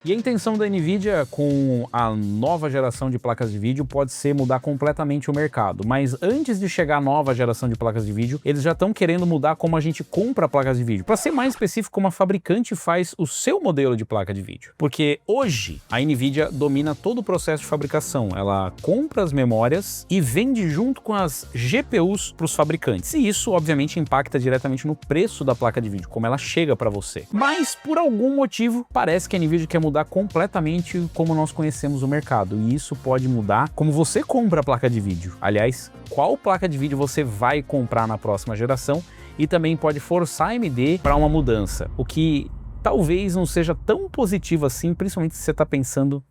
E a intenção da NVIDIA com a nova geração de placas de vídeo pode ser mudar completamente o mercado, mas antes de chegar a nova geração de placas de vídeo, eles já estão querendo mudar como a gente compra placas de vídeo. Para ser mais específico, como a fabricante faz o seu modelo de placa de vídeo. Porque hoje a NVIDIA domina todo o processo de fabricação, ela compra as memórias e vende junto com as GPUs para os fabricantes. E isso obviamente impacta diretamente no preço da placa de vídeo, como ela chega para você. Mas por algum motivo parece que a NVIDIA quer mudar completamente como nós conhecemos o mercado, e isso pode mudar como você compra a placa de vídeo. Aliás, qual placa de vídeo você vai comprar na próxima geração, e também pode forçar a AMD para uma mudança, o que talvez não seja tão positivo assim, principalmente se você está pensando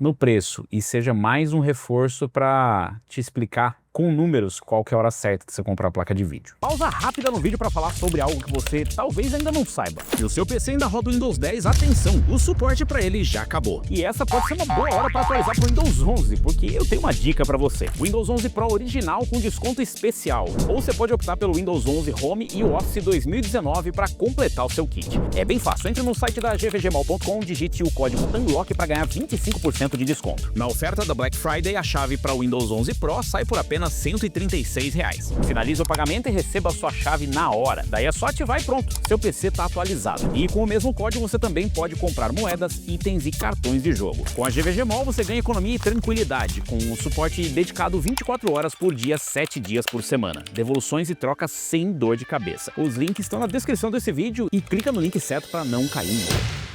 no preço, e seja mais um reforço para te explicar com números qual que é a hora certa de você comprar a placa de vídeo. Pausa rápida no vídeo para falar sobre algo que você talvez ainda não saiba. Se o seu PC ainda roda o Windows 10, atenção, o suporte para ele já acabou. E essa pode ser uma boa hora para atualizar para o Windows 11, porque eu tenho uma dica para você. Windows 11 Pro original com desconto especial. Ou você pode optar pelo Windows 11 Home e o Office 2019 para completar o seu kit. É bem fácil, entre no site da gvgmal.com, digite o código UNLOCK para ganhar 25% de desconto. Na oferta da Black Friday, a chave para o Windows 11 Pro sai por apenas R$ 136. Finalize o pagamento e receba a sua chave na hora. Daí é só ativar e pronto, seu PC está atualizado. E com o mesmo código você também pode comprar moedas, itens e cartões de jogo. Com a GVG Mall você ganha economia e tranquilidade, com um suporte dedicado 24 horas por dia, 7 dias por semana. Devoluções e trocas sem dor de cabeça. Os links estão na descrição desse vídeo e clica no link certo para não cair em golpe.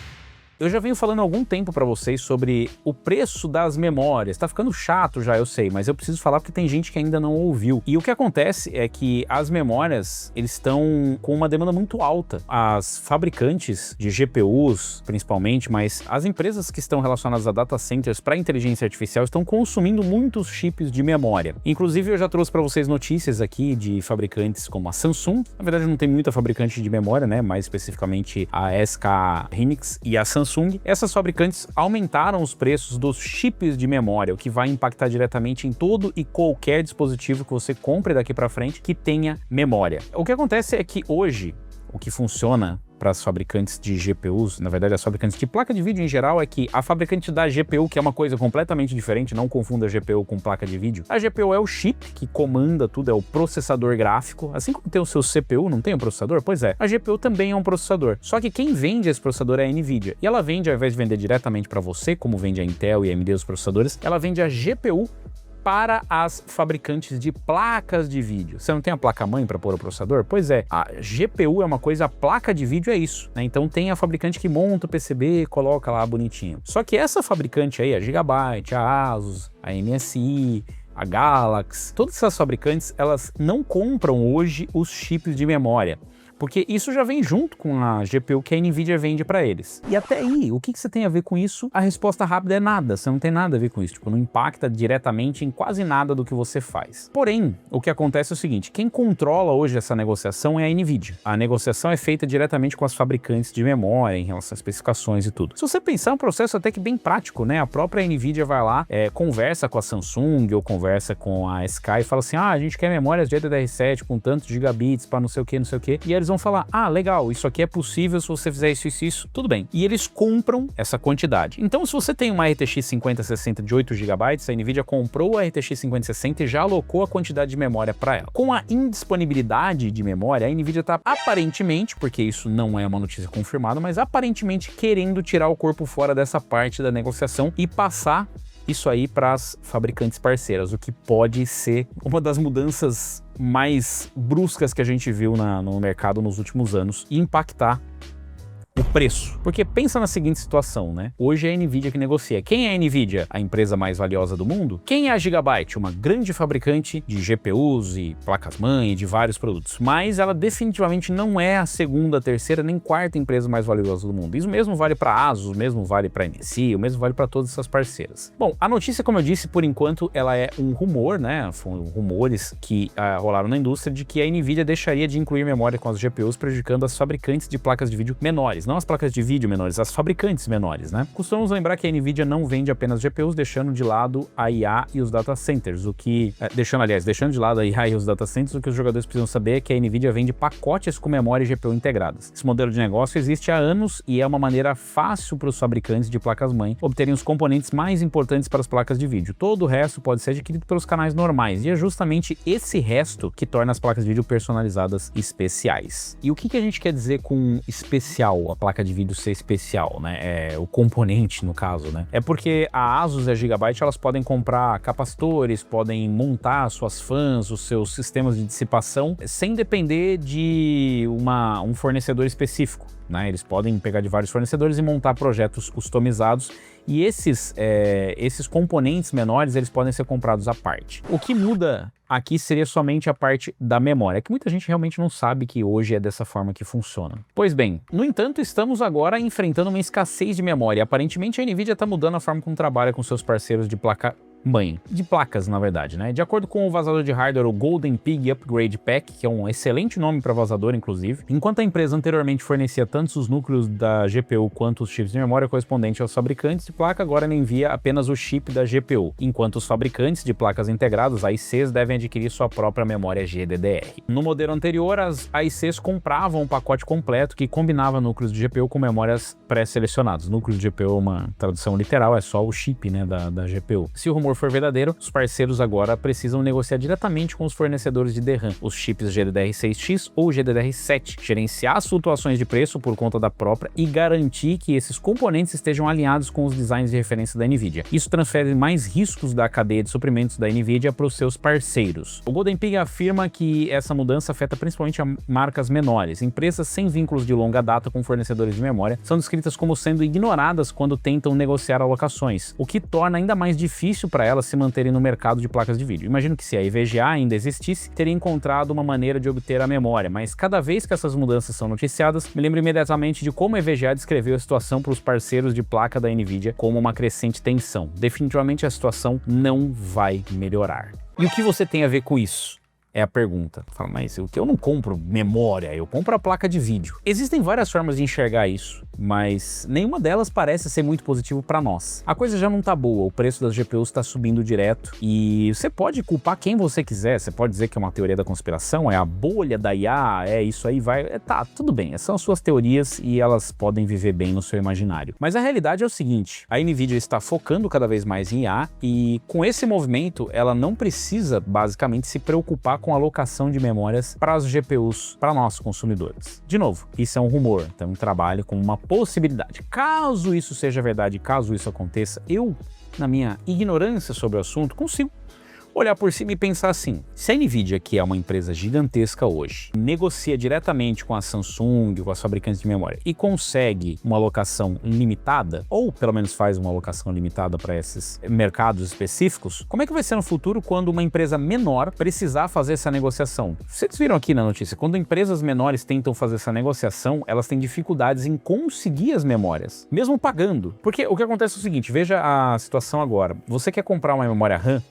Eu já venho falando há algum tempo para vocês sobre o preço das memórias. Tá ficando chato já, eu sei, mas eu preciso falar porque tem gente que ainda não ouviu. E o que acontece é que as memórias, eles estão com uma demanda muito alta. As fabricantes de GPUs, principalmente, mas as empresas que estão relacionadas a data centers para inteligência artificial estão consumindo muitos chips de memória. Inclusive, eu já trouxe para vocês notícias aqui de fabricantes como a Samsung. Na verdade, não tem muita fabricante de memória, né? Mais especificamente a SK Hynix e a Samsung. Essas fabricantes aumentaram os preços dos chips de memória, o que vai impactar diretamente em todo e qualquer dispositivo que você compre daqui para frente que tenha memória. O que acontece é que hoje, o que funciona para as fabricantes de GPUs, na verdade as fabricantes de placa de vídeo em geral, é que a fabricante da GPU, que é uma coisa completamente diferente, não confunda GPU com placa de vídeo. A GPU é o chip que comanda tudo, é o processador gráfico, assim como tem o seu CPU, não tem o processador? Pois é, a GPU também é um processador, só que quem vende esse processador é a NVIDIA, e ela vende, ao invés de vender diretamente para você, como vende a Intel e a AMD os processadores, ela vende a GPU para as fabricantes de placas de vídeo. Você não tem a placa-mãe para pôr o processador? Pois é, a GPU é uma coisa, a placa de vídeo é isso, né? Então tem a fabricante que monta o PCB e coloca lá bonitinho. Só que essa fabricante aí, a Gigabyte, a Asus, a MSI, a Galaxy, todas essas fabricantes, elas não compram hoje os chips de memória, porque isso já vem junto com a GPU que a NVIDIA vende para eles. E até aí, o que você tem a ver com isso? A resposta rápida é nada, você não tem nada a ver com isso, tipo, não impacta diretamente em quase nada do que você faz. Porém, o que acontece é o seguinte, quem controla hoje essa negociação é a NVIDIA. A negociação é feita diretamente com as fabricantes de memória, em relação às especificações e tudo. Se você pensar, é um processo até que bem prático, né? A própria NVIDIA vai lá, conversa com a Samsung ou conversa com a SK e fala assim, a gente quer memórias de DDR7 com tantos gigabits para não sei o que, e eles vão falar, legal, isso aqui é possível se você fizer isso, tudo bem. E eles compram essa quantidade. Então, se você tem uma RTX 5060 de 8 GB, a NVIDIA comprou a RTX 5060 e já alocou a quantidade de memória para ela. Com a indisponibilidade de memória, a NVIDIA está aparentemente, porque isso não é uma notícia confirmada, mas aparentemente querendo tirar o corpo fora dessa parte da negociação e passar isso aí para as fabricantes parceiras, o que pode ser uma das mudanças mais bruscas que a gente viu no mercado nos últimos anos e impactar o preço. Porque pensa na seguinte situação, né? Hoje é a NVIDIA que negocia. Quem é a NVIDIA? A empresa mais valiosa do mundo? Quem é a Gigabyte? Uma grande fabricante de GPUs e placas-mãe de vários produtos. Mas ela definitivamente não é a segunda, terceira, nem quarta empresa mais valiosa do mundo. Isso mesmo vale para a Asus, o mesmo vale para a MSI, o mesmo vale para todas essas parceiras. Bom, a notícia, como eu disse, por enquanto, ela é um rumor, né? Foram rumores que rolaram na indústria de que a NVIDIA deixaria de incluir memória com as GPUs, prejudicando as fabricantes de placas de vídeo menores. não as placas de vídeo menores, as fabricantes menores, né? Costumamos lembrar que a NVIDIA não vende apenas GPUs, deixando de lado a IA e os data centers, deixando de lado a IA e os data centers, o que os jogadores precisam saber é que a NVIDIA vende pacotes com memória e GPU integradas. Esse modelo de negócio existe há anos e é uma maneira fácil para os fabricantes de placas-mãe obterem os componentes mais importantes para as placas de vídeo. Todo o resto pode ser adquirido pelos canais normais, e é justamente esse resto que torna as placas de vídeo personalizadas especiais. E o que a gente quer dizer com especial, a placa de vídeo ser especial, né? O componente, no caso, né? É porque a ASUS e a Gigabyte, elas podem comprar capacitores, podem montar suas fãs, os seus sistemas de dissipação, sem depender de um fornecedor específico, né? Eles podem pegar de vários fornecedores e montar projetos customizados, e esses componentes menores, eles podem ser comprados à parte. O que muda aqui seria somente a parte da memória, que muita gente realmente não sabe que hoje é dessa forma que funciona. Pois bem, no entanto, estamos agora enfrentando uma escassez de memória. Aparentemente a NVIDIA está mudando a forma como trabalha com seus parceiros de de placas, na verdade, né? De acordo com o vazador de hardware, o Golden Pig Upgrade Pack, que é um excelente nome para vazador, inclusive, enquanto a empresa anteriormente fornecia tanto os núcleos da GPU quanto os chips de memória correspondentes aos fabricantes de placa, agora ela envia apenas o chip da GPU, enquanto os fabricantes de placas integradas, AICs, devem adquirir sua própria memória GDDR. No modelo anterior, as AICs compravam um pacote completo que combinava núcleos de GPU com memórias pré-selecionados. Núcleo de GPU, uma tradução literal, é só o chip, né, da GPU. Se o rumor for verdadeiro, os parceiros agora precisam negociar diretamente com os fornecedores de DRAM, os chips GDDR6X ou GDDR7, gerenciar as flutuações de preço por conta da própria e garantir que esses componentes estejam alinhados com os designs de referência da NVIDIA. Isso transfere mais riscos da cadeia de suprimentos da NVIDIA para os seus parceiros. O Golden Pig afirma que essa mudança afeta principalmente marcas menores. Empresas sem vínculos de longa data com fornecedores de memória são descritas como sendo ignoradas quando tentam negociar alocações, o que torna ainda mais difícil para elas se manterem no mercado de placas de vídeo. Imagino que se a EVGA ainda existisse, teria encontrado uma maneira de obter a memória, mas cada vez que essas mudanças são noticiadas, me lembro imediatamente de como a EVGA descreveu a situação para os parceiros de placa da NVIDIA como uma crescente tensão. Definitivamente a situação não vai melhorar. E o que você tem a ver com isso? É a pergunta. Fala, mas eu não compro memória, eu compro a placa de vídeo. Existem várias formas de enxergar isso, mas nenhuma delas parece ser muito positivo para nós. A coisa já não tá boa, o preço das GPUs está subindo direto e você pode culpar quem você quiser, você pode dizer que é uma teoria da conspiração, é a bolha da IA, é isso aí, tá, tudo bem, são as suas teorias e elas podem viver bem no seu imaginário. Mas a realidade é o seguinte, a NVIDIA está focando cada vez mais em IA e com esse movimento ela não precisa basicamente se preocupar com a alocação de memórias para as GPUs, para nós consumidores. De novo, isso é um rumor, então eu trabalho com uma possibilidade. Caso isso seja verdade, caso isso aconteça, eu, na minha ignorância sobre o assunto, consigo olhar por cima e pensar assim, se a NVIDIA, que é uma empresa gigantesca hoje, negocia diretamente com a Samsung, com as fabricantes de memória, e consegue uma alocação limitada, ou pelo menos faz uma alocação limitada para esses mercados específicos, como é que vai ser no futuro quando uma empresa menor precisar fazer essa negociação? Vocês viram aqui na notícia, quando empresas menores tentam fazer essa negociação, elas têm dificuldades em conseguir as memórias, mesmo pagando. Porque o que acontece é o seguinte, veja a situação agora, você quer comprar uma memória RAM,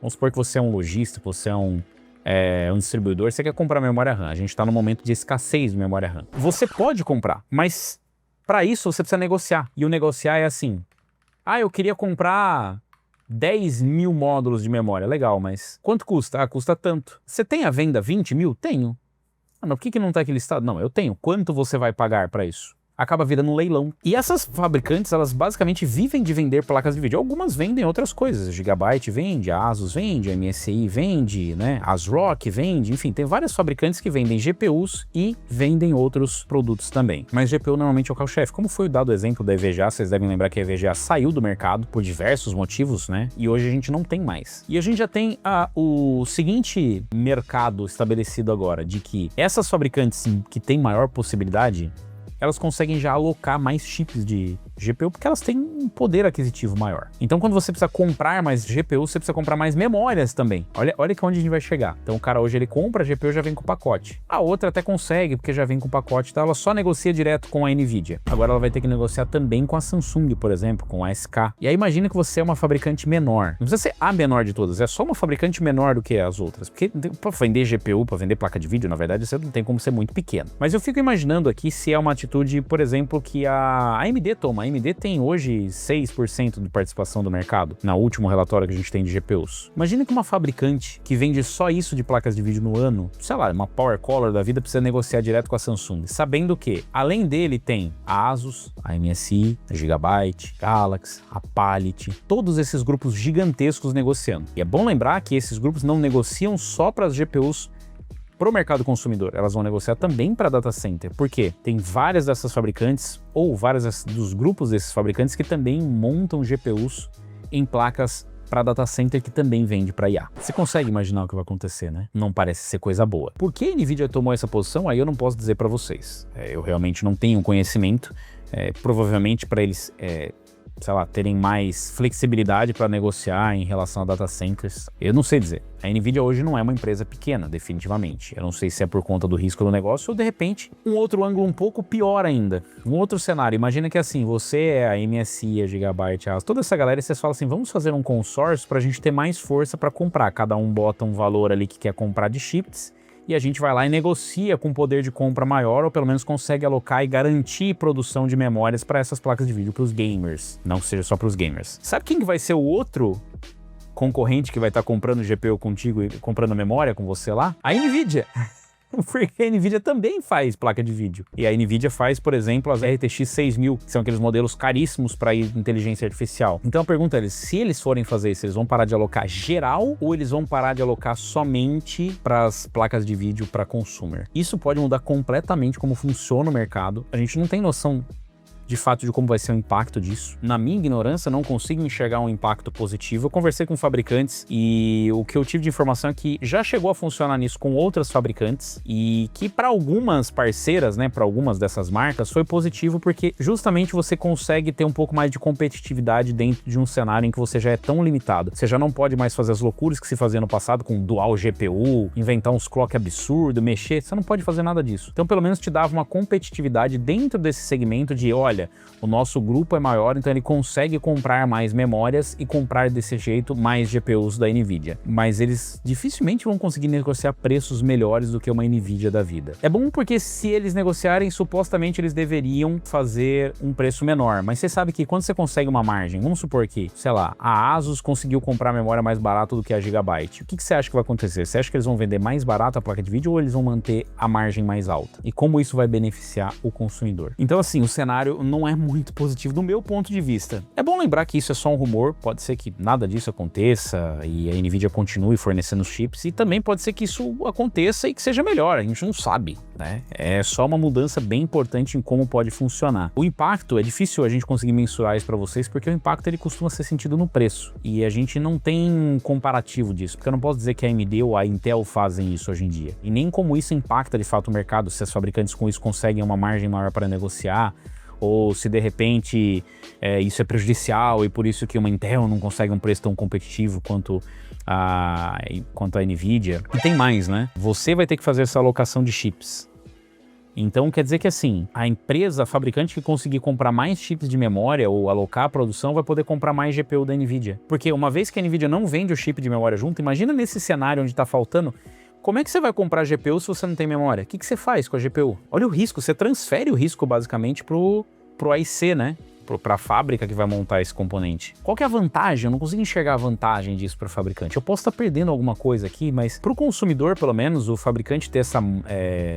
vamos supor que você é um lojista, você é um distribuidor, você quer comprar memória RAM. A gente está no momento de escassez de memória RAM. Você pode comprar, mas para isso você precisa negociar. E o negociar é assim, eu queria comprar 10 mil módulos de memória. Legal, mas quanto custa? Custa tanto. Você tem à venda 20 mil? Tenho. Mas por que não está aqui listado? Não, eu tenho. Quanto você vai pagar para isso? Acaba virando um leilão. E essas fabricantes, elas basicamente vivem de vender placas de vídeo. Algumas vendem outras coisas. A Gigabyte vende, a ASUS vende, a MSI vende, né? A ASRock vende, enfim, tem várias fabricantes que vendem GPUs e vendem outros produtos também. Mas GPU normalmente é o carro-chefe. Como foi o dado exemplo da EVGA, vocês devem lembrar que a EVGA saiu do mercado por diversos motivos, né? E hoje a gente não tem mais. E a gente já tem o seguinte mercado estabelecido agora, de que essas fabricantes que têm maior possibilidade, elas conseguem já alocar mais chips de GPU porque elas têm um poder aquisitivo maior. Então quando você precisa comprar mais GPU, você precisa comprar mais memórias também. Olha que onde a gente vai chegar. Então o cara hoje ele compra a GPU, já vem com o pacote. A outra até consegue, porque já vem com o pacote, tá? Ela só negocia direto com a Nvidia. Agora ela vai ter que negociar também com a Samsung, por exemplo, com a SK. E aí imagina que você é uma fabricante menor. Não precisa ser a menor de todas, é só uma fabricante menor do que as outras. Porque para vender GPU, para vender placa de vídeo, na verdade, você não tem como ser muito pequeno. Mas eu fico imaginando aqui se é uma atitude, por exemplo, que a AMD toma. A AMD tem hoje 6% de participação do mercado, na último relatório que a gente tem de GPUs. Imagina que uma fabricante que vende só isso de placas de vídeo no ano, sei lá, uma Power Color da vida, precisa negociar direto com a Samsung, sabendo que, além dele, tem a Asus, a MSI, a Gigabyte, Galaxy, a Palit, todos esses grupos gigantescos negociando. E é bom lembrar que esses grupos não negociam só para as GPUs para o mercado consumidor, elas vão negociar também para data center, porque tem várias dessas fabricantes, ou vários dos grupos desses fabricantes que também montam GPUs em placas para data center que também vende para IA. Você consegue imaginar o que vai acontecer, né? Não parece ser coisa boa. Por que a Nvidia tomou essa posição? Aí eu não posso dizer para vocês. Eu realmente não tenho conhecimento. Provavelmente para eles, sei lá, terem mais flexibilidade para negociar em relação a data centers. Eu não sei dizer. A Nvidia hoje não é uma empresa pequena, definitivamente. Eu não sei se é por conta do risco do negócio ou, de repente, um outro ângulo um pouco pior ainda. Um outro cenário. Imagina que assim, você é a MSI, a Gigabyte, toda essa galera, e vocês falam assim, vamos fazer um consórcio para a gente ter mais força para comprar. Cada um bota um valor ali que quer comprar de chips, e a gente vai lá e negocia com poder de compra maior, ou pelo menos consegue alocar e garantir produção de memórias para essas placas de vídeo para os gamers, não que seja só para os gamers. Sabe quem que vai ser o outro concorrente que vai estar comprando GPU contigo e comprando memória com você lá? A Nvidia! Porque a Nvidia também faz placa de vídeo. E a Nvidia faz, por exemplo, as RTX 6000, que são aqueles modelos caríssimos para inteligência artificial. Então a pergunta é, se eles forem fazer isso, eles vão parar de alocar geral ou eles vão parar de alocar somente para as placas de vídeo para consumer? Isso pode mudar completamente como funciona o mercado. A gente não tem noção de fato de como vai ser o impacto disso. Na minha ignorância, não consigo enxergar um impacto positivo. Eu conversei com fabricantes e o que eu tive de informação é que já chegou a funcionar nisso com outras fabricantes e que para algumas parceiras, né, para algumas dessas marcas, foi positivo porque justamente você consegue ter um pouco mais de competitividade dentro de um cenário em que você já é tão limitado. Você já não pode mais fazer as loucuras que se fazia no passado com dual GPU, inventar uns clock absurdo, mexer, você não pode fazer nada disso. Então pelo menos te dava uma competitividade dentro desse segmento de, olha, o nosso grupo é maior, então ele consegue comprar mais memórias e comprar desse jeito mais GPUs da Nvidia. Mas eles dificilmente vão conseguir negociar preços melhores do que uma Nvidia da vida. É bom porque se eles negociarem, supostamente eles deveriam fazer um preço menor. Mas você sabe que quando você consegue uma margem, vamos supor que, sei lá, a Asus conseguiu comprar memória mais barato do que a Gigabyte. O que você acha que vai acontecer? Você acha que eles vão vender mais barato a placa de vídeo ou eles vão manter a margem mais alta? E como isso vai beneficiar o consumidor? Então assim, o cenário não é muito positivo do meu ponto de vista. É bom lembrar que isso é só um rumor, pode ser que nada disso aconteça e a Nvidia continue fornecendo chips e também pode ser que isso aconteça e que seja melhor, a gente não sabe, né? É só uma mudança bem importante em como pode funcionar. O impacto, é difícil a gente conseguir mensurar isso para vocês porque o impacto ele costuma ser sentido no preço e a gente não tem um comparativo disso, porque eu não posso dizer que a AMD ou a Intel fazem isso hoje em dia e nem como isso impacta de fato o mercado, se as fabricantes com isso conseguem uma margem maior para negociar, ou se de repente isso é prejudicial e por isso que uma Intel não consegue um preço tão competitivo quanto a Nvidia. E tem mais, né? Você vai ter que fazer essa alocação de chips. Então quer dizer que assim, a empresa, a fabricante que conseguir comprar mais chips de memória ou alocar a produção vai poder comprar mais GPU da Nvidia. Porque uma vez que a Nvidia não vende o chip de memória junto, imagina nesse cenário onde está faltando, como é que você vai comprar GPU se você não tem memória? O que você faz com a GPU? Olha o risco, você transfere o risco basicamente pro IC, né? Para a fábrica que vai montar esse componente. Qual que é a vantagem? Eu não consigo enxergar a vantagem disso para o fabricante. Eu posso estar perdendo alguma coisa aqui, mas para o consumidor, pelo menos, o fabricante ter essa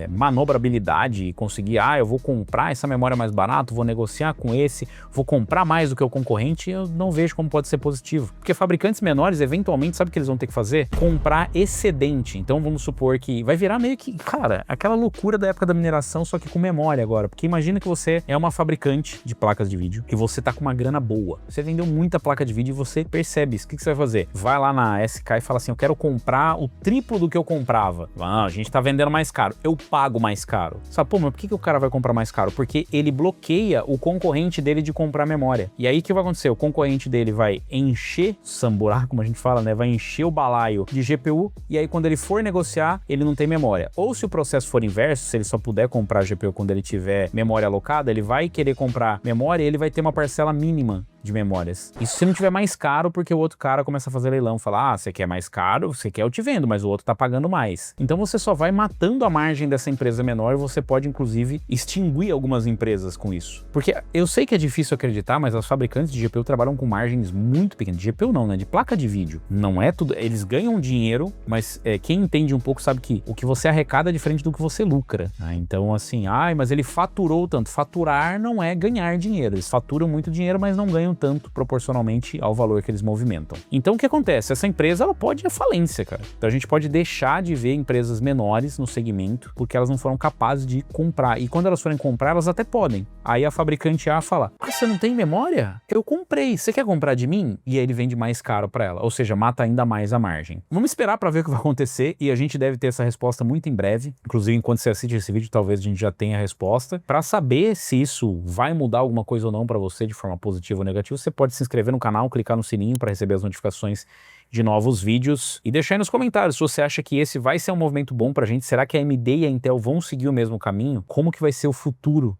manobrabilidade e conseguir, eu vou comprar essa memória mais barato, vou negociar com esse, vou comprar mais do que o concorrente, eu não vejo como pode ser positivo. Porque fabricantes menores, eventualmente, sabe o que eles vão ter que fazer? Comprar excedente. Então, vamos supor que vai virar meio que, cara, aquela loucura da época da mineração, só que com memória agora. Porque imagina que você é uma fabricante de placas de vídeo, vídeo e você tá com uma grana boa. Você vendeu muita placa de vídeo e você percebe isso. O que você vai fazer? Vai lá na SK e fala assim, eu quero comprar o triplo do que eu comprava. Ah, a gente tá vendendo mais caro, eu pago mais caro. Sabe, pô, mas por que o cara vai comprar mais caro? Porque ele bloqueia o concorrente dele de comprar memória. E aí o que vai acontecer? O concorrente dele vai encher o samburá, como a gente fala, né? Vai encher o balaio de GPU e aí quando ele for negociar, ele não tem memória. Ou se o processo for inverso, se ele só puder comprar GPU quando ele tiver memória alocada, ele vai querer comprar memória e ele vai ter uma parcela mínima de memórias. Isso se não tiver mais caro, porque o outro cara começa a fazer leilão, fala, ah, você quer mais caro, você quer eu te vendo, mas o outro tá pagando mais. Então você só vai matando a margem dessa empresa menor e você pode inclusive extinguir algumas empresas com isso. Porque eu sei que é difícil acreditar, mas as fabricantes de GPU trabalham com margens muito pequenas. De GPU não, né? De placa de vídeo. Não é tudo, eles ganham dinheiro, mas quem entende um pouco sabe que o que você arrecada é diferente do que você lucra. Né? Então assim, mas ele faturou tanto. Faturar não é ganhar dinheiro. Eles faturam muito dinheiro, mas não ganham tanto proporcionalmente ao valor que eles movimentam. Então o que acontece? Essa empresa ela pode ir à falência, cara. Então a gente pode deixar de ver empresas menores no segmento porque elas não foram capazes de comprar. E quando elas forem comprar, elas até podem. Aí a fabricante A fala, você não tem memória? Eu comprei, você quer comprar de mim? E aí ele vende mais caro para ela, ou seja, mata ainda mais a margem. Vamos esperar para ver o que vai acontecer e a gente deve ter essa resposta muito em breve. Inclusive, enquanto você assiste esse vídeo, talvez a gente já tenha a resposta. Para saber se isso vai mudar alguma coisa ou não para você de forma positiva ou negativa, você pode se inscrever no canal, clicar no sininho para receber as notificações de novos vídeos e deixar aí nos comentários se você acha que esse vai ser um movimento bom pra gente. Será que a AMD e a Intel vão seguir o mesmo caminho? Como que vai ser o futuro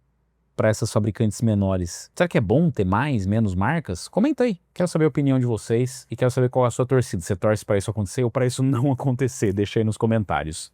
para essas fabricantes menores? Será que é bom ter mais, menos marcas? Comenta aí. Quero saber a opinião de vocês e quero saber qual é a sua torcida. Você torce para isso acontecer ou para isso não acontecer? Deixa aí nos comentários.